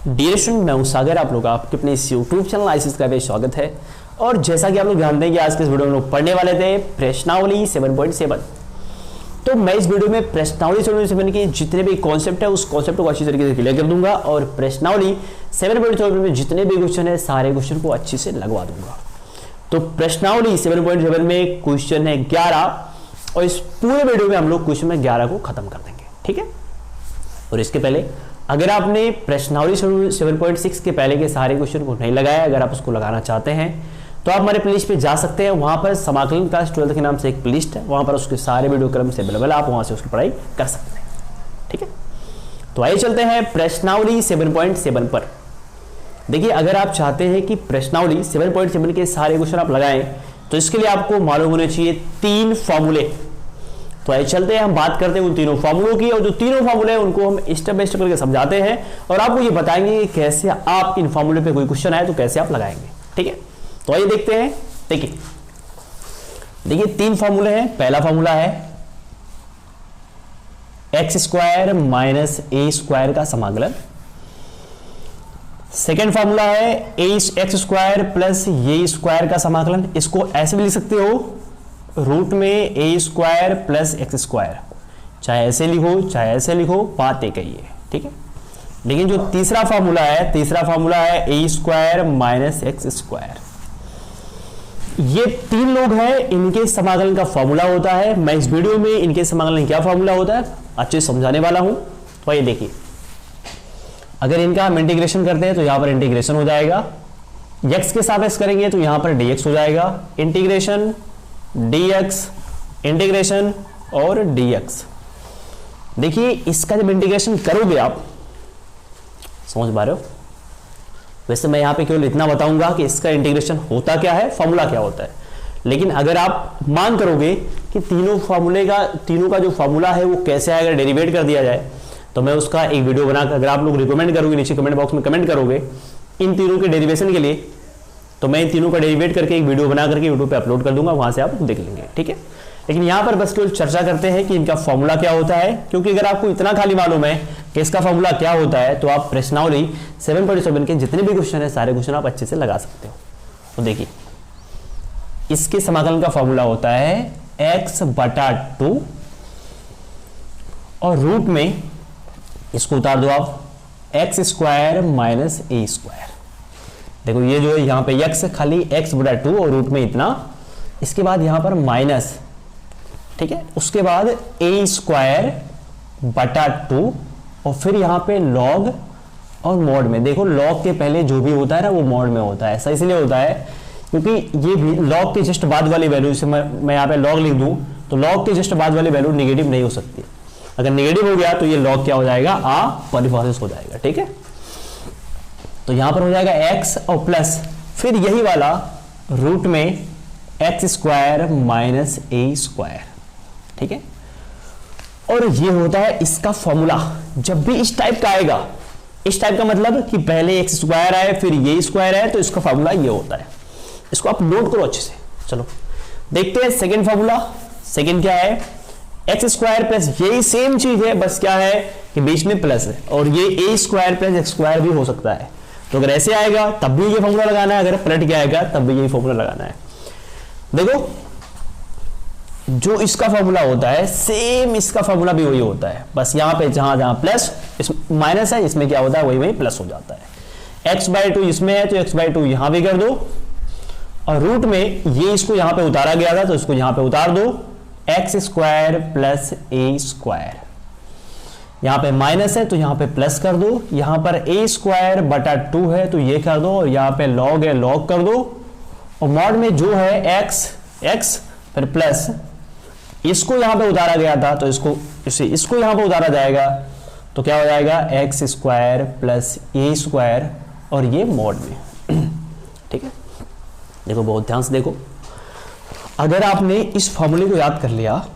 Dear student, मैं हूं सागर। आप लोग आपके अपने इस यूट्यूब चैनल आईसीएस का भी स्वागत है। और जैसा कि आप लोग जानते हैं कि आज के इस वीडियो में लोग पढ़ने वाले थे प्रश्नावली 7.7। तो मैं इस वीडियो में प्रश्नावली 7.7 के जितने भी कॉन्सेप्ट है उस कॉन्सेप्ट को अच्छी तरीके से क्लियर कर दूंगा और प्रश्नावली 7.7 में जितने भी क्वेश्चन है सारे क्वेश्चन को अच्छे से लगवा दूंगा। तो प्रश्नावली 7.7 में क्वेश्चन है 11 और इस पूरे वीडियो में हम लोग क्वेश्चन में 11 को खत्म कर देंगे, ठीक है। और इसके पहले अगर आपने प्रश्नावली 7.6 के पहले के सारे क्वेश्चन को नहीं लगाया, अगर आप उसको लगाना चाहते हैं तो आप हमारे प्लेलिस्ट पे जा सकते हैं। वहां पर समाकलन क्लास 12 के नाम से एक प्लेलिस्ट है, वहां पर उसके सारे वीडियो क्रम से अवेलेबल है, आप वहां से उसकी पढ़ाई कर सकते हैं, ठीक है। तो आइए चलते हैं प्रश्नावली 7.7 पर। देखिए, अगर आप चाहते हैं कि प्रश्नावली 7.7 के सारे क्वेश्चन आप लगाएं तो इसके लिए आपको मालूम होने चाहिए 3 फॉर्मूले। तो आइए चलते हैं, हम बात करते हैं उन तीनों फार्मूलों की, और जो तीनों फार्मूले हैं उनको हम स्टेप बाय स्टेप करके समझाते हैं और आपको ये बताएंगे कि कैसे आप इन फार्मूले पे कोई क्वेश्चन आए तो कैसे आप लगाएंगे, ठीक है। तो आइए देखते हैं। देखिए 3 फार्मूले हैं। पहला फार्मूला है x² माइनस a² का समाकलन। सेकेंड फार्मूला है x² प्लस a² का समाकलन। इसको ऐसे भी लिख सकते हो, रूट में a² प्लस x²। चाहे ऐसे लिखो चाहे ऐसे लिखो, बात एक ही है, ठीक है। लेकिन जो तीसरा फार्मूला है a² माइनस x²। ये 3 लोग हैं, इनके समाकलन का फार्मूला होता है। मैं इस वीडियो में इनके समाकलन क्या फार्मूला होता है अच्छे से समझाने वाला हूं। तो ये देखिए, अगर इनका हम इंटीग्रेशन करते हैं तो यहां पर इंटीग्रेशन हो जाएगा, x के सापेक्ष करेंगे तो यहां पर dx हो जाएगा, इंटीग्रेशन dx, इंटीग्रेशन और dx। देखिए, इसका जब इंटीग्रेशन करोगे आप, समझ पा रहे हो। वैसे मैं यहां पे केवल इतना बताऊंगा कि इसका इंटीग्रेशन होता क्या है, फॉर्मूला क्या होता है। लेकिन अगर आप मान करोगे कि तीनों का जो फॉर्मूला है वो कैसे आएगा, डेरिवेट कर दिया जाए, तो मैं उसका एक वीडियो बनाकर, अगर आप लोग रिकमेंड करोगे, नीचे कमेंट बॉक्स में कमेंट करोगे इन तीनों के डेरिवेशन के लिए, तो मैं इन तीनों का डेरिवेट करके एक वीडियो बना करके यूट्यूब पे अपलोड कर दूंगा, वहां से आप देख लेंगे, ठीक है। लेकिन यहां पर बस केवल चर्चा करते हैं कि इनका फॉर्मूला क्या होता है, क्योंकि अगर आपको इतना खाली मालूम है कि इसका फॉर्मूला क्या होता है तो आप प्रश्नावली 7.7 के जितने भी क्वेश्चन है सारे क्वेश्चन आप अच्छे से लगा सकते हो। तो देखिए, इसके समाकलन का फॉर्मूला होता है x/2 और रूट में इसको उतार दो आप x² माइनस a²। देखो, ये जो है यहाँ पे x खाली x/2 और रूट में इतना, इसके बाद यहां पर माइनस, ठीक है, उसके बाद a²/2 और फिर यहां पे log और मॉड में। देखो, log के पहले जो भी होता है ना वो मॉड में होता है। ऐसा इसलिए होता है क्योंकि ये भी log के जस्ट बाद वाली वैल्यू, जैसे मैं यहाँ पे log लिख दूं तो log के जस्ट बाद वाली वैल्यू नेगेटिव नहीं हो सकती। अगर नेगेटिव हो गया तो ये log क्या हो जाएगा, परिभाषित हो जाएगा, ठीक है। तो यहां पर हो जाएगा x और प्लस फिर यही वाला रूट में x² माइनस a², ठीक है। और ये होता है इसका फॉर्मूला। जब भी इस टाइप का आएगा, इस टाइप का मतलब कि पहले x² आए फिर ये स्क्वायर है, तो इसका फॉर्मूला ये होता है। इसको आप नोट करो अच्छे से। चलो देखते हैं सेकेंड फॉर्मूला। सेकेंड क्या है, x² प्लस यही सेम चीज है, बस क्या है कि बीच में प्लस है, और ये a² प्लस x² भी हो सकता है। तो अगर ऐसे आएगा तब भी ये फॉर्मूला लगाना है, अगर पलट के आएगा तब भी यही फॉर्मूला लगाना है। देखो, जो इसका फॉर्मूला होता है सेम इसका फॉर्मूला भी वही होता है, बस यहां पे जहां प्लस माइनस है, इसमें क्या होता है वही प्लस हो जाता है। x/2 इसमें है तो x/2 यहां भी कर दो, और रूट में ये इसको यहां पे उतारा गया था तो इसको यहां पे उतार दो, x² प्लस a²। यहां पे माइनस है तो यहां पे प्लस कर दो, यहां पर a²/2 है तो ये कर दो, और यहां पे log है log कर दो, और मॉड में जो है x फिर प्लस, इसको यहां पे उतारा गया था तो इसको यहां पे उतारा जाएगा, तो क्या हो जाएगा x² प्लस a² और ये मॉड में, ठीक है। देखो, बहुत ध्यान से देखो, अगर आपने इस फॉर्मूले को याद कर लिया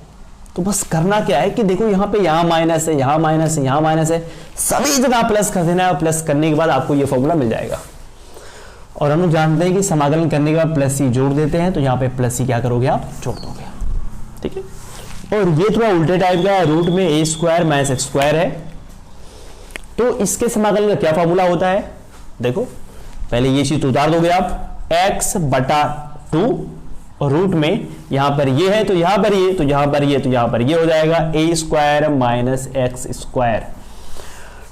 तो बस करना क्या है कि देखो, यहां माइनस है, यहां माइनस है, यहां माइनस है, सभी जगह प्लस कर देना है, और प्लस करने के बाद आपको ये फॉर्मूला मिल जाएगा। और हम लोग जानते हैं कि समाकलन करने के बाद प्लस सी जोड़ देते हैं, तो यहाँ पे प्लस सी क्या करोगे आप, जोड़ दोगे, ठीक है। और ये थोड़ा उल्टे टाइप का है, रूट में a² माइनस x² है, तो इसके समाकलन का क्या फॉर्मूला होता है, देखो पहले ये चीज उतार दोगे आप, x बटा 2 और रूट में यहां पर ये है तो यहां पर ये, तो यहां पर ये, तो यहां पर ये हो जाएगा a square minus x square.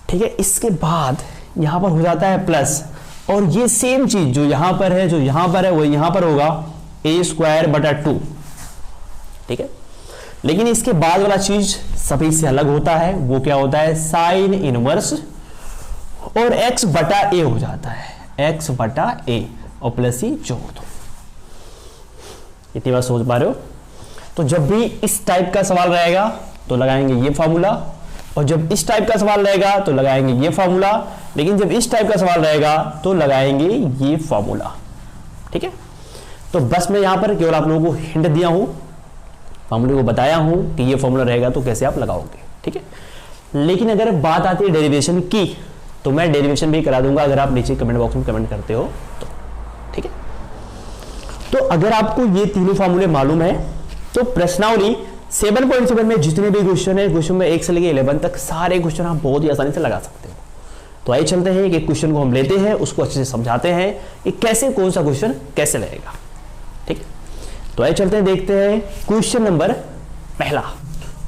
ठीक है, इसके बाद यहां पर हो जाता है प्लस, और ये सेम चीज जो यहां पर है, जो यहां पर है वो यहां पर होगा a स्क्वायर बटा 2। ठीक है, लेकिन इसके बाद वाला चीज सभी से अलग होता है, वो क्या होता है, साइन इनवर्स और x बटा a हो जाता है, x बटा a और प्लस ही जोड़ दो। इतनी बात सोच पा रहे हो? तो जब भी इस टाइप का सवाल रहेगा तो लगाएंगे ये फॉर्मूला, और जब इस टाइप का सवाल रहेगा तो लगाएंगे ये फॉर्मूला, लेकिन जब इस टाइप का सवाल रहेगा तो लगाएंगे ये फॉर्मूला। ठीक है, तो बस मैं यहां पर केवल आप लोगों को हिंट दिया हूं, फॉर्मूले को बताया हूं कि ये फॉर्मूला रहेगा तो कैसे आप लगाओगे। ठीक है, लेकिन अगर बात आती है डेरिवेशन की तो मैं डेरिवेशन भी करा दूंगा अगर आप नीचे कमेंट बॉक्स में कमेंट करते हो तो। ठीक है, तो अगर आपको ये तीनों फॉर्मूले मालूम है तो प्रश्नावली 7.7 में जितने भी क्वेश्चन है, क्वेश्चन में 1 से लेकर 11 तक सारे क्वेश्चन आप बहुत ही आसानी से लगा सकते हो। तो आइए चलते हैं, एक क्वेश्चन को हम लेते हैं, उसको अच्छे से समझाते हैं कि कैसे कौन सा क्वेश्चन कैसे लगेगा। ठीक है, तो आइए चलते हैं, देखते हैं क्वेश्चन नंबर पहला।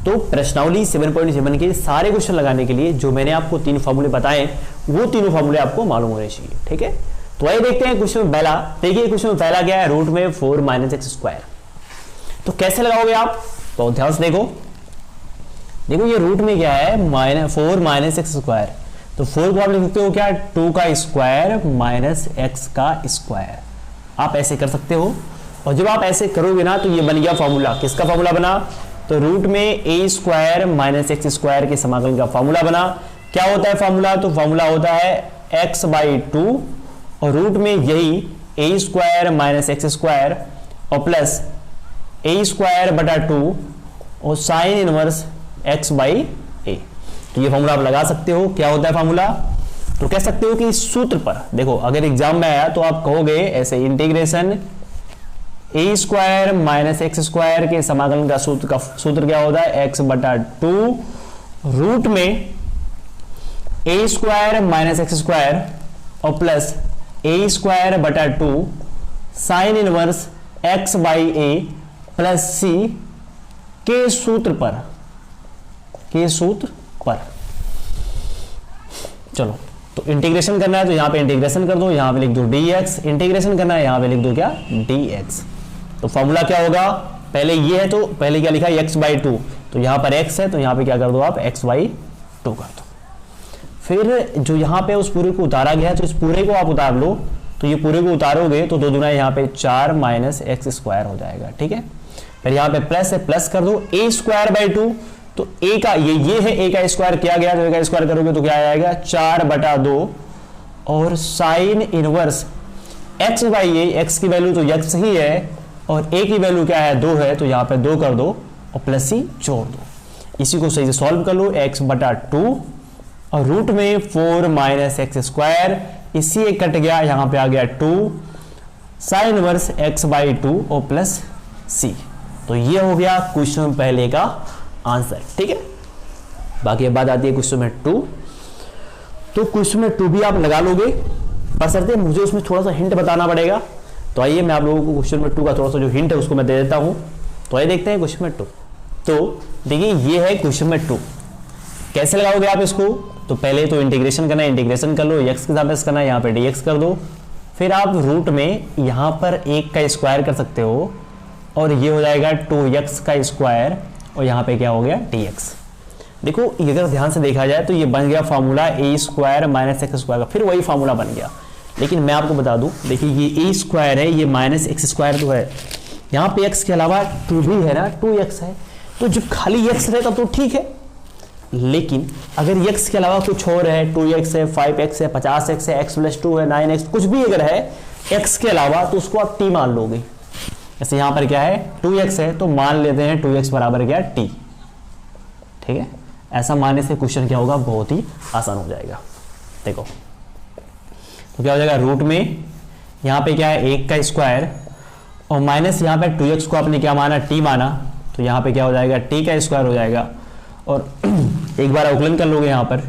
तो प्रश्नावली 7.7 के सारे क्वेश्चन लगाने के लिए जो मैंने आपको 3 फॉर्मूले बताए वो तीनों फॉर्मूले आपको मालूम होने चाहिए। ठीक है, तो आइए देखते हैं क्वेश्चन पहला। देखिए क्वेश्चन पहला क्या है, रूट में 4 माइनस एक्स स्क्वायर। तो कैसे लगाओगे आप, बहुत ध्यान से देखो। देखो ये रूट में क्या है, 4 माइनस एक्स स्क्वायर, तो 4 को आप लिख सकते हो क्या, 2 का स्क्वायर माइनस एक्स का स्क्वायर। आप ऐसे कर सकते हो, और जब आप ऐसे करोगे ना तो ये बन गया फॉर्मूला। किसका फॉर्मूला बना, तो रूट में a square minus x square के समाकलन का फॉर्मूला बना। क्या होता है फॉर्मूला, तो फॉर्मूला होता है एक्स बाई 2 और रूट में यही ए स्क्वायर माइनस एक्स स्क्वायर और प्लस ए स्क्वायर बटा 2 और साइन इनवर्स एक्स बाई ए। तो ये फॉर्मूला आप लगा सकते हो। क्या होता है फॉर्मूला, तो कह सकते हो कि इस सूत्र पर देखो, अगर एग्जाम में आया तो आप कहोगे ऐसे, इंटीग्रेशन ए स्क्वायर माइनस एक्स स्क्वायर के समाकलन का सूत्र क्या होता है, एक्स बटा 2 रूट में a square minus x square और प्लस ए स्क्वायर बटा 2 sine inverse x by a plus c के सूत्र पर। चलो, तो इंटीग्रेशन करना है तो यहां पे इंटीग्रेशन कर दो, यहां पे लिख दो dx, इंटीग्रेशन करना है यहां पे लिख दो क्या, dx। तो फॉर्मूला क्या होगा, पहले ये है तो पहले क्या लिखा है x बाई 2, तो यहां पर x है तो यहां पे क्या कर दो आप, x बाई 2 कर दो। फिर जो यहां पे उस पूरे को उतारा गया है तो इस पूरे को आप उतार लो, तो ये पूरे को उतारोगे तो 2 दूना यहां पे 4 माइनस एक्स स्क्वायर हो जाएगा। ठीक है, फिर यहां पे प्लस है, प्लस कर दो a स्क्वायर बाई 2, तो a का ये है, a का स्क्वायर किया गया तो a का स्क्वायर करोगे तो क्या आ जाएगा, 4 बटा 2 और sine inverse x by A, x की वैल्यू तो x ही है और a की वैल्यू क्या है, 2 है, तो यहाँ पे 2 कर दो और प्लस ही जोड़ दो। इसी को सही से सॉल्व कर लो, x बटा 2 और रूट में 4 माइनस एक्स स्क्वायर, इसी एक कट गया, यहाँ पे आ गया 2 साइन इनवर्स x बाई 2 और प्लस c। तो ये हो गया क्वेश्चन पहले का आंसर। ठीक है, बाकी अब बात आती है क्वेश्चन में 2। तो क्वेश्चन में 2 भी आप लगा लोगे, बशर्ते मुझे उसमें थोड़ा सा हिंट बताना पड़ेगा। तो आइए मैं आप लोगों को क्वेश्चन में 2 का थोड़ा सा जो हिंट है उसको मैं दे देता हूं। तो आइए देखते हैं क्वेश्चन में 2। तो देखिए ये है क्वेश्चन में 2, कैसे लगाओगे आप इसको, तो पहले तो इंटीग्रेशन करना है, इंटीग्रेशन कर लो, x के सापेक्ष करना है, यहाँ पे dx कर दो। फिर आप रूट में यहाँ पर 1 का स्क्वायर कर सकते हो और ये हो जाएगा 2x का स्क्वायर और यहाँ पे क्या हो गया, dx। देखो अगर ध्यान से देखा जाए तो ये बन गया फॉर्मूला ए स्क्वायर माइनस एक्स स्क्वायर का, फिर वही फॉर्मूला बन गया। लेकिन मैं आपको बता दूं, देखिए ये ए स्क्वायर है, ये माइनस एक्स स्क्वायर तो है, यहाँ पे x के अलावा 2 भी है ना, 2x है, तो जब खाली x रहेगा तो ठीक है। लेकिन अगर x के अलावा कुछ और है, 2x है, 5x है, 50x है, x प्लस 2 है, 9x, कुछ भी अगर है x के अलावा तो उसको आप t मान लोगे। जैसे यहाँ पर क्या है, 2x है तो मान लेते हैं 2x बराबर क्या, t। ठीक है, ऐसा मानने से क्वेश्चन क्या होगा, बहुत ही आसान हो जाएगा। देखो तो क्या हो जाएगा, रूट में यहाँ पे क्या है 1 का स्क्वायर और माइनस यहाँ पे 2x को आपने क्या माना, t माना, तो यहाँ पे क्या हो जाएगा, t का स्क्वायर हो जाएगा। और एक बार अवकलन कर लोगे यहाँ पर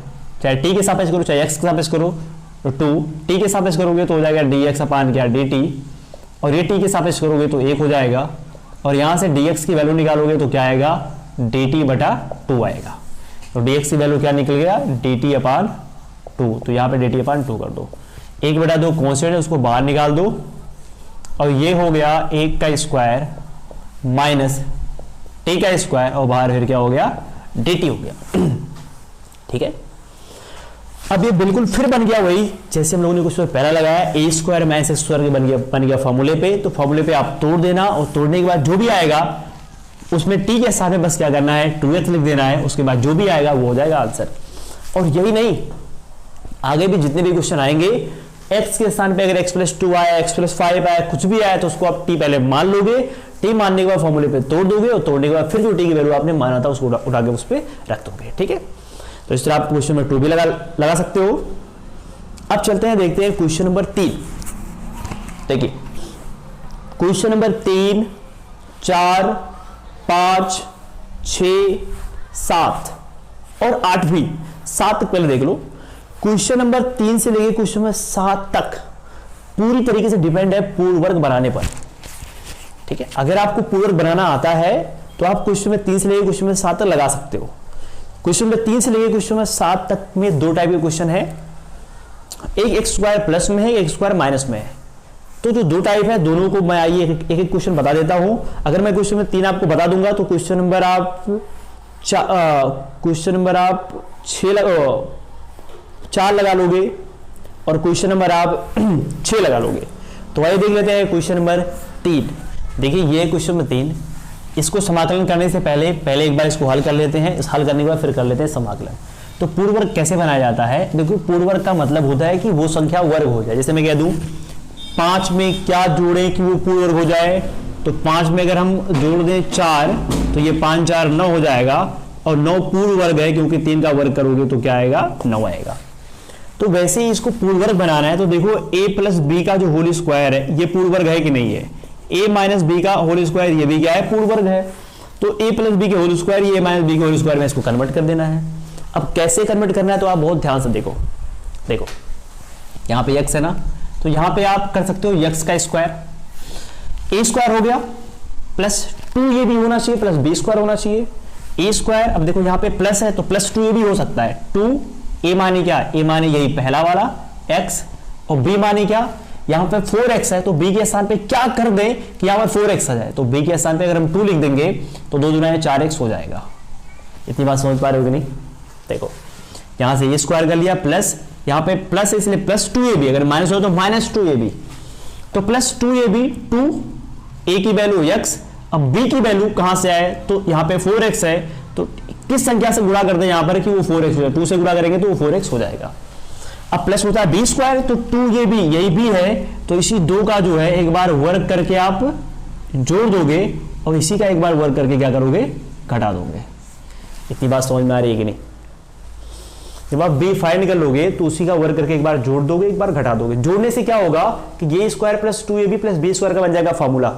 चाहे टी के सापेक्ष करो चाहे एक्स के सापेक्ष करो, तो 2 टी के सापेक्ष करोगे तो हो जाएगा dx अपान क्या dt, और ये टी के सापेक्ष करोगे तो 1 हो जाएगा, और यहाँ से dx की वैल्यू निकालोगे तो क्या आएगा dt बटा 2 आएगा। तो dx की वैल्यू क्या निकल गया dt अपान 2, तो यहाँ पे dt अपान 2 कर दो, 1 बटा 2 कॉन्स्टेंट है उसको बाहर निकाल दो, और ये हो गया 1 का स्क्वायर माइनस टी का स्क्वायर, और बाहर फिर क्या हो गया dt हो गया। ठीक है, अब ये बिल्कुल फिर बन गया वही जैसे हम लोगों ने कुछ पहला लगाया, ए स्क्वायर माइनस एक्स स्क्वायर बन गया फॉर्मूले पे। तो फॉर्मूले पे आप तोड़ देना, और तोड़ने के बाद जो भी आएगा उसमें टी के साथ में बस क्या करना है 2x लिख देना है, उसके बाद जो भी आएगा वो हो जाएगा आंसर। और यही नहीं, आगे भी जितने भी क्वेश्चन आएंगे x के स्थान पे अगर x प्लस 2 आया, x प्लस 5 आया, कुछ भी आया तो उसको आप t पहले मान लोगे, t मानने के बाद फॉर्मूले पे तोड़ दोगे, और तोड़ने के बाद फिर जो t की वैल्यू आपने माना था उसको उठा के उस पर रख दोगे। ठीक है, तो इस तरह आप क्वेश्चन नंबर 2 भी लगा सकते हो। अब चलते हैं, देखते हैं क्वेश्चन नंबर 3। देखिए क्वेश्चन नंबर 3, 4, 5, 6, 7 और 8 भी। 7 तक पहले देख लो। क्वेश्चन नंबर 3 से लेके क्वेश्चन नंबर 7 तक पूरी तरीके से डिपेंड है पूर्ण वर्ग बनाने पर। ठीक है, अगर आपको पूर्ण वर्ग बनाना आता है तो आप क्वेश्चन नंबर 3 से लेके क्वेश्चन नंबर 7 तक लगा सकते हो। क्वेश्चन नंबर 3 से लेके क्वेश्चन नंबर 7 तक में 2 टाइप के क्वेश्चन है, एक एक्स स्क्वायर प्लस में है, एक एक्स स्क्वायर माइनस में है। तो जो 2 टाइप है दोनों को मैं आइए एक एक क्वेश्चन बता देता हूं। अगर मैं क्वेश्चन नंबर 3 आपको बता दूंगा तो क्वेश्चन नंबर आप 4 लगा लोगे, और क्वेश्चन नंबर आप 6 लगा लोगे। तो आइए देख लेते हैं क्वेश्चन नंबर 3। देखिए ये क्वेश्चन नंबर 3, इसको समाकलन करने से पहले एक बार इसको हल कर लेते हैं, इस हल करने के बाद फिर कर लेते हैं समाकलन। तो पूर्ण वर्ग कैसे बनाया जाता है? देखो पूर्ण वर्ग का मतलब होता है कि वो संख्या वर्ग हो जाए। जैसे मैं कह दूं 5 में क्या जोड़ें कि वो पूर्ण वर्ग हो जाए, तो 5 में अगर हम जोड़ दें 4 तो ये 5 4 9 हो जाएगा, और 9 पूर्ण वर्ग है क्योंकि 3 का वर्ग करोगे तो क्या आएगा 9 आएगा। तो वैसे ही इसको पूर्ण वर्ग बनाना है तो देखो a प्लस बी का जो होल स्क्वायर है ये पूर्ण वर्ग है कि नहीं है, a माइनस बी का होल स्क्वायर ये भी क्या है पूर्ण वर्ग है। तो a प्लस बी के होल स्क्वायर ये माइनस बी के होल स्क्वायर में इसको कन्वर्ट कर देना है। अब कैसे कन्वर्ट करना है तो आप बहुत ध्यान से देखो यहाँ पे x है ना, तो यहाँ पे आप कर सकते हो x का स्क्वायर, a स्क्वायर हो गया प्लस 2a भी होना चाहिए प्लस b स्क्वायर होना चाहिए। a स्क्वायर, अब देखो यहाँ पे प्लस है तो प्लस 2a भी हो सकता है। 2a माने क्या, a माने यही पहला वाला x, और b माने क्या, यहाँ पे 4x है तो b के स्थान पे क्या कर दें कि यहाँ पर 4x आ जाए, तो b के स्थान पे अगर हम 2 लिख देंगे तो 2 दूना 4x हो जाएगा। इतनी बात समझ पा रहे हो कि नहीं? देखो यहाँ से ये स्क्वायर कर लिया, प्लस यहाँ पे प्लस है इसलिए प्लस 2ab, अगर माइनस हो तो माइनस 2ab, तो प्लस 2ab, 2a की वैल्यू x, अब b की वैल्यू कहां से आए तो यहाँ पे 4x है, तो किस संख्या से गुणा कर दें यहाँ पर कि वो 4x हो जाए, 2 से गुणा करेंगे तो वो 4x हो जाएगा। अब प्लस होता है b स्क्वायर, तो 2ab यही b है, तो इसी 2 का जो है एक बार वर्ग करके आप जोड़ दोगे, और इसी का एक बार वर्ग करके क्या करोगे घटा दोगे। इतनी बात समझ में आ रही है कि नहीं? जब आप b फाइंड कर लोगे तो उसी का वर्ग करके एक बार जोड़ दोगे एक बार घटा दोगे। जोड़ने से क्या होगा कि ये square plus 2ab plus b square का बन जाएगा फॉर्मूला।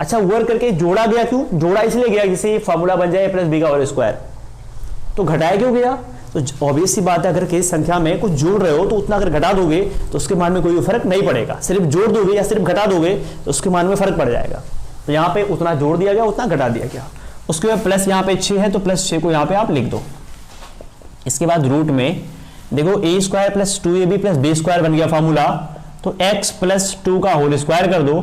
अच्छा वर्ग करके जोड़ा गया, क्यों जोड़ा इसलिए गया जिससे ये फॉर्मूला बन जाए प्लस b का होल स्क्वायर। तो घटाया क्यों गया? तो ऑब्वियस सी बात है, अगर किसी संख्या में कुछ जोड़ रहे हो तो उतना अगर घटा दोगे तो उसके मान में कोई फर्क नहीं पड़ेगा। सिर्फ जोड़ दोगे या सिर्फ घटा दोगे तो उसके मान में फर्क पड़ जाएगा। तो यहाँ पे उतना जोड़ दिया गया उतना घटा दिया गया। उसके बाद प्लस यहाँ पे 6 है तो प्लस 6 को यहाँ पे आप लिख दो। इसके बाद रूट में देखो a square plus 2ab plus b square बन गया फॉर्मूला, तो x प्लस 2 का होल स्क्वायर कर दो,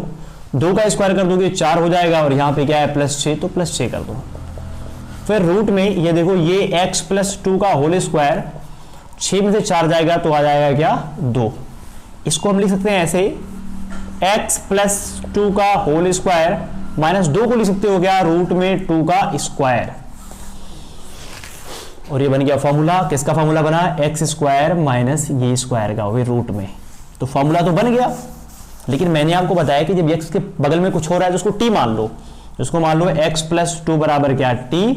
2 का स्क्वायर कर दोगे 4 हो जाएगा, और यहाँ पे क्या है प्लस 6 तो प्लस 6 कर दो। फिर रूट में ये देखो ये x प्लस 2 का होल स्क्वायर, 6 में से 4 जाएगा तो आ जाएगा क्या 2। इसको हम लिख सकते हैं ऐसे x प्लस 2 का होल स्क्वायर माइनस 2 को लिख सकते हो क्या रूट में 2 का स्क्वायर, और ये बन गया फॉर्मूला। किसका फॉर्मूला बना? एक्स स्क्वायर माइनस ये स्क्वायर का हुए रूट में। तो फॉर्मूला तो बन गया, लेकिन मैंने आपको बताया कि जब एक्स के बगल में कुछ हो रहा है तो उसको टी मान लो। उसको मान लो एक्स प्लस 2 बराबर क्या टी,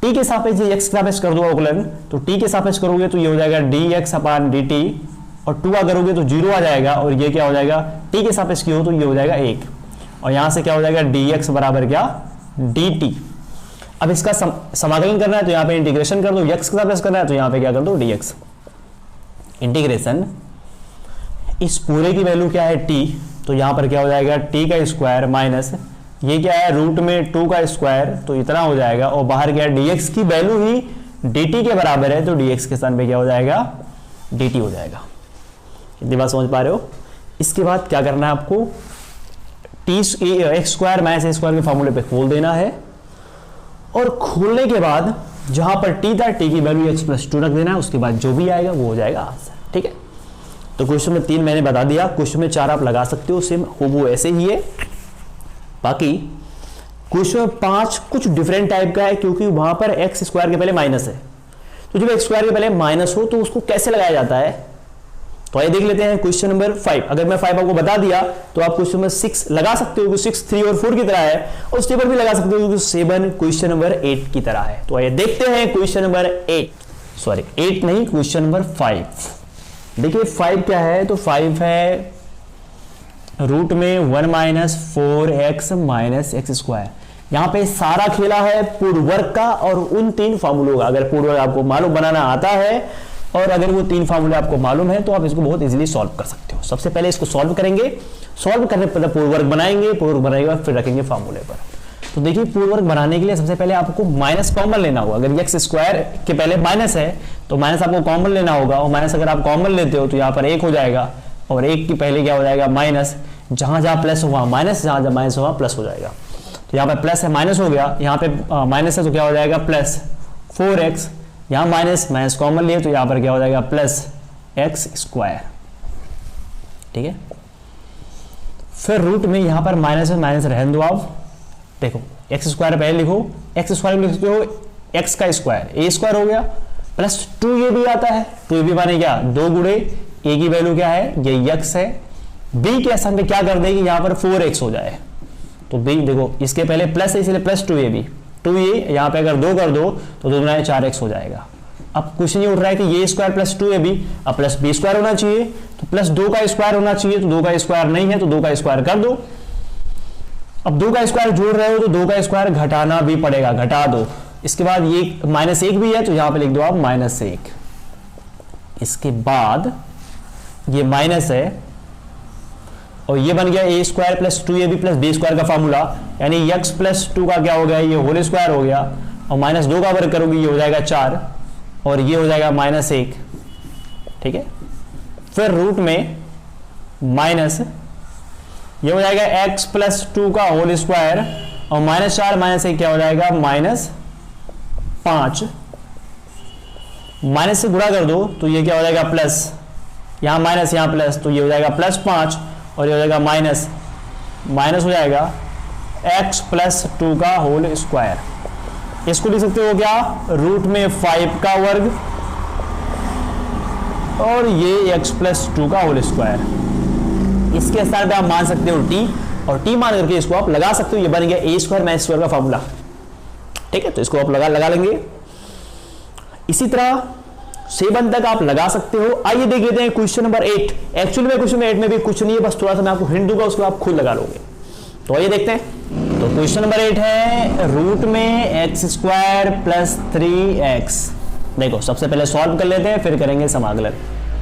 टी के सापेक्ष एक्स के सापेक्ष कर दो अवकलन, तो टी के सापेक्ष करोगे तो ये हो जाएगा डी एक्स अपान डी टी, और 2 करोगे तो 0 आ जाएगा, और ये क्या हो जाएगा टी के सापेक्ष की हो तो ये हो जाएगा 1, और यहां से क्या हो जाएगा डी एक्स बराबर क्या डी टी। अब इसका समाकलन करना है तो यहाँ पे इंटीग्रेशन कर दो, x के साथ करना है तो यहाँ पे क्या कर दो dx। इंटीग्रेशन इस पूरे की वैल्यू क्या है t, तो यहां पर क्या हो जाएगा t का स्क्वायर माइनस ये क्या है रूट में 2 का स्क्वायर, तो इतना हो जाएगा, और बाहर क्या है dx की वैल्यू ही dt के बराबर है, तो dx के स्थान पे क्या हो जाएगा dt हो जाएगा। इतनी बात समझ पा रहे हो। इसके बाद क्या करना है आपको, एक्स स्क्वायर माइनस ए स्क्वायर के फॉर्मूले पे खोल देना है, और खोलने के बाद जहां पर t था t की वैल्यू x प्लस 2 रख देना है, उसके बाद जो भी आएगा वो हो जाएगा आंसर। ठीक है, तो क्वेश्चन में 3 मैंने बता दिया, क्वेश्चन में 4 आप लगा सकते हो, सेम वो ऐसे ही है। बाकी क्वेश्चन में 5 कुछ डिफरेंट टाइप का है, क्योंकि वहां पर एक्स स्क्वायर के पहले माइनस है, तो जब एक्स स्क्वायर के पहले माइनस हो तो उसको कैसे लगाया जाता है, तो आइए देख लेते हैं। क्वेश्चन नंबर 5, अगर मैं 5 आपको बता दिया तो आप क्वेश्चन नंबर 6 लगा सकते हो, 6 3 और 4 की तरह है, और उस टेबल भी लगा सकते हो, 7 क्वेश्चन नंबर 8 की तरह है। तो आइए देखते हैं क्वेश्चन नंबर 8 नहीं, क्वेश्चन नंबर 5। देखिए 5 क्या है, तो 5 है रूट में 1 minus 4x minus x square. यहां पे सारा खेला है पूर्ववर्ग का और उन 3 फार्मूलों का। अगर पूर्ववर्ग आपको मालूम बनाना आता है और अगर वो 3 फार्मूले आपको मालूम है तो आप इसको बहुत इजीली सॉल्व कर सकते हो। सबसे पहले इसको सॉल्व करेंगे, सॉल्व करने पर पूर्ववर्ग बनाएंगे, पूर्ववर्ग बनाने के बाद फिर रखेंगे फार्मूले पर। तो देखिए पूर्ववर्ग बनाने के लिए सबसे पहले आपको माइनस कॉमन लेना होगा। अगर एक्स स्क्वायर के पहले माइनस है तो माइनस आपको कॉमन लेना होगा, और माइनस अगर आप कॉमन लेते हो तो यहाँ पर 1 हो जाएगा, और 1 की पहले क्या हो जाएगा माइनस, जहां जहां प्लस हुआ माइनस, जहां जहां माइनस हुआ प्लस हो जाएगा। तो यहाँ पे प्लस है माइनस हो गया, यहाँ पे माइनस है तो क्या हो जाएगा प्लस 4x, यहाँ माइनस कॉमन लिए तो यहाँ पर क्या हो जाएगा प्लस एक्स स्क्वायर। ठीक है, फिर रूट में यहाँ पर माइनस है, माइनस रहने दो आप। देखो एक्स स्क्वायर पहले लिखो, एक्स स्क्वायर लिख सकते हो एक्स का स्क्वायर, ए स्क्वायर हो गया, प्लस 2 ये भी आता है, 2 ये भी माने क्या 2 गुणे ए की वैल्यू क्या है, ये x है, b के स्थान पे क्या कर देगी यहाँ पर 4x हो जाए, तो b देखो इसके पहले प्लस है इसलिए प्लस 2 ये भी, 2 ये यहाँ पे अगर 2 कर दो तो 2 गुना 4x हो जाएगा। अब क्वेश्चन ये उठ रहा है कि ये स्क्वायर प्लस 2 ab, अब प्लस b स्क्वायर होना चाहिए, तो प्लस 2 का स्क्वायर होना चाहिए, तो 2 का स्क्वायर नहीं है तो 2 का स्क्वायर कर दो। अब 2 का स्क्वायर जोड़ रहे हो तो 2 का स्क्वायर घटाना भी पड़ेगा, घटा दो। इसके बाद ये -1 भी है तो यहाँ पे लिख दो आप -1। इसके बाद ये माइनस है और ये बन गया a square plus 2ab plus b square का फॉर्मूला, यानी x प्लस 2 का क्या हो गया ये होल स्क्वायर हो गया, और -2 का वर्ग करोगे ये हो जाएगा 4 और ये हो जाएगा -1। ठीक है, फिर रूट में माइनस ये हो जाएगा x प्लस 2 का होल स्क्वायर और -4 -1 क्या हो जाएगा -5, माइनस से गुणा कर दो तो ये क्या हो जाएगा प्लस, यहाँ माइनस यहाँ प्लस, तो ये हो जाएगा +5 और ये हो जाएगा माइनस हो जाएगा x प्लस 2 का होल स्क्वायर। इसको लिख सकते हो क्या रूट में 5 का वर्ग और ये x प्लस 2 का होल स्क्वायर। इसके स्थान पे आप मान सकते हो t, और t मान करके इसको आप लगा सकते हो, ये बन गया ए स्क्वायर माइनस स्क्वायर का फॉर्मूला। ठीक है, तो इसको आप लगा लेंगे। इसी तरह 7 तक आप लगा सकते हो। आइए देख लेते हैं क्वेश्चन नंबर 8। एक्चुअली में क्वेश्चन नंबर 8 में भी कुछ नहीं है, बस थोड़ा सा मैं आपको हिंट दूंगा, उसको आप खुद लगा लोगे। तो आइए देखते हैं। तो क्वेश्चन नंबर 8 है रूट में एक्स स्क्वायर प्लस 3x। देखो सबसे पहले सॉल्व कर लेते हैं फिर करेंगे समाकलन।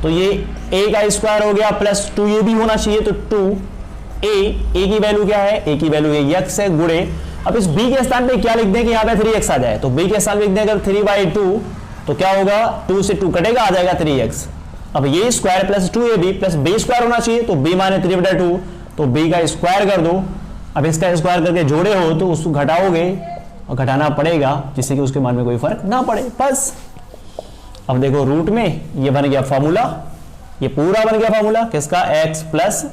तो ये a का स्क्वायर हो गया प्लस 2 ये भी होना चाहिए, तो 2a की वैल्यू क्या है, a की वैल्यू ये x है गुणे, अब इस b के स्थान पे क्या लिख दें कि यहाँ पे 3x आ जाए, तो b के स्थान पे लिख दें अगर 3/2 तो क्या होगा 2 से 2 कटेगा आ जाएगा 3x। अब ये square plus 2ab plus b square होना चाहिए, तो b माने 3/2 तो b का स्क्वायर कर दो। अब इसका स्क्वायर करके जोड़े हो तो उसको घटाओगे और घटाना पड़ेगा जिससे कि उसके मान में कोई फर्क ना पड़े, बस। अब देखो रूट में ये बन गया फॉर्मूला, ये पूरा बन गया फॉर्मूला किसका, x plus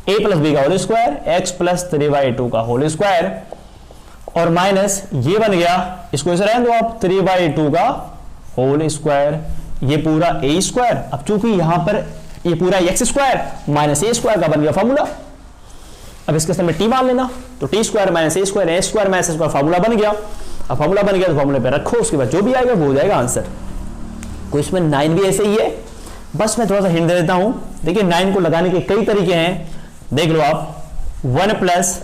a plus b का होल स्क्वायर, x प्लस 3/2 का होल स्क्वायर, और माइनस ये बन गया, इसको ऐसे रहने दो आप 3/2 का होल स्क्वायर, ये पूरा a स्क्वायर। अब चूंकि यहां पर ये पूरा x square minus a square का बन गया फॉर्मूला, अब इसके समय t मान लेना, तो t square minus a square minus square formula बन गया। अब फॉर्मूला बन गया तो फॉर्मूले पे रखो, उसके बाद जो भी आएगा वो हो जाएगा आंसर। क्वेश्चन 9 भी ऐसे ही है, बस मैं थोड़ा सा हिंट दे देता हूं। देखिए 9 को लगाने के कई तरीके हैं, देख लो आप। 1 प्लस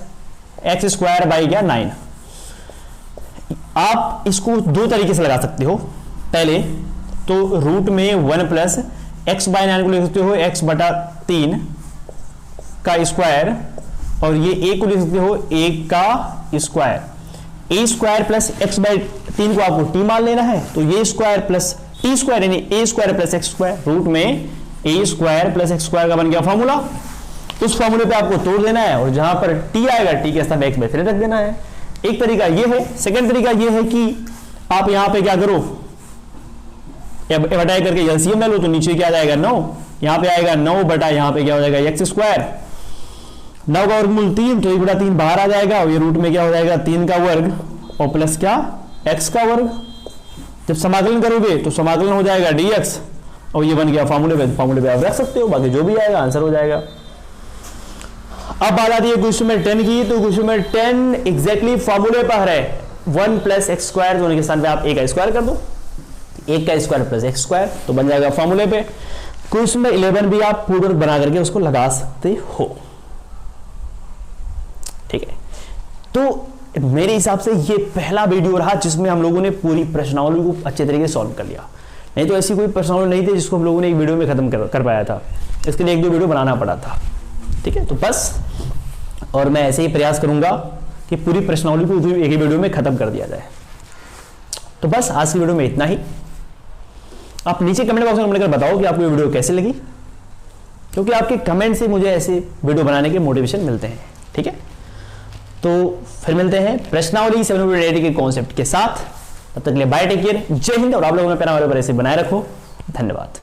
एक्स स्क्वायर बाई क्या 9, आप इसको 2 तरीके से लगा सकते हो। पहले तो रूट में 1 प्लस x बाय 9 को लिख सकते हो x बटा 3 का स्क्वायर, और ये a को लिख सकते हो 1 का square. A square plus x by 3 को आपको t मान लेना है, तो ये स्क्वायर प्लस टी स्क्वायर यानी a square plus x square, root में a square plus x square का बन गया फॉर्मूला। उस फॉर्मूले पे आपको तोड़ देना है और जहां पर t आएगा t के स्थान पे x बाई 3 रख देना है। एक तरीका ये है। सेकंड तरीका ये है कि आप यहां पे क्या करो, बटाई करके एलसीएम ले लो, तो नीचे क्या जाएगा 9, यहां पे आएगा 9 बटा यहां पे क्या हो जाएगा एक्स स्क्वायर, 9 का वर्गमूल 3, तो 1 बटा 3 बाहर आ जाएगा, और ये रूट में क्या हो जाएगा 3 का वर्ग और प्लस क्या x का वर्ग। जब समाकलन करोगे तो समाकलन हो जाएगा dx, और ये बन गया फॉर्मूले पे, फॉर्मूले पे आप रख सकते हो, बाकी जो भी आएगा आंसर हो जाएगा। अब बात आती है क्वेश्चन नंबर 10 की, तो क्वेश्चन नंबर 10 एग्जैक्टली फॉर्मूले पर है 1 प्लस एक्स स्क्वायर, होने के स्थान पे आप a का स्क्वायर कर दो, 1 का स्क्वायर प्लस एक्स स्क्वायर, तो बन जाएगा फॉर्मूले पे। क्वेश्चन नंबर 11 भी आप पूर्ण बना करके उसको लगा सकते हो, ठीक है। तो मेरे हिसाब से ये पहला वीडियो रहा जिसमें हम लोगों ने पूरी प्रश्नावली को अच्छे तरीके से सॉल्व कर लिया। नहीं तो ऐसी कोई प्रश्नावली नहीं थी जिसको हम लोगों ने एक वीडियो में खत्म कर पाया था, इसके लिए 1-2 वीडियो बनाना पड़ा था, ठीक है। तो बस, और मैं ऐसे ही प्रयास करूंगा कि पूरी प्रश्नावली को एक ही वीडियो में खत्म कर दिया जाए। तो बस आज की वीडियो में इतना ही। आप नीचे कमेंट बॉक्स में कमेंट कर बताओ कि आपको ये वीडियो कैसी लगी, क्योंकि आपके कमेंट से मुझे ऐसे वीडियो बनाने के मोटिवेशन मिलते हैं, ठीक है। तो फिर मिलते हैं प्रश्नावली 780 के कॉन्सेप्ट के साथ। तब तक के लिए बाय, टेक केयर, जय हिंद, और आप लोगों ने अपना ऐसे बनाए रखो। धन्यवाद।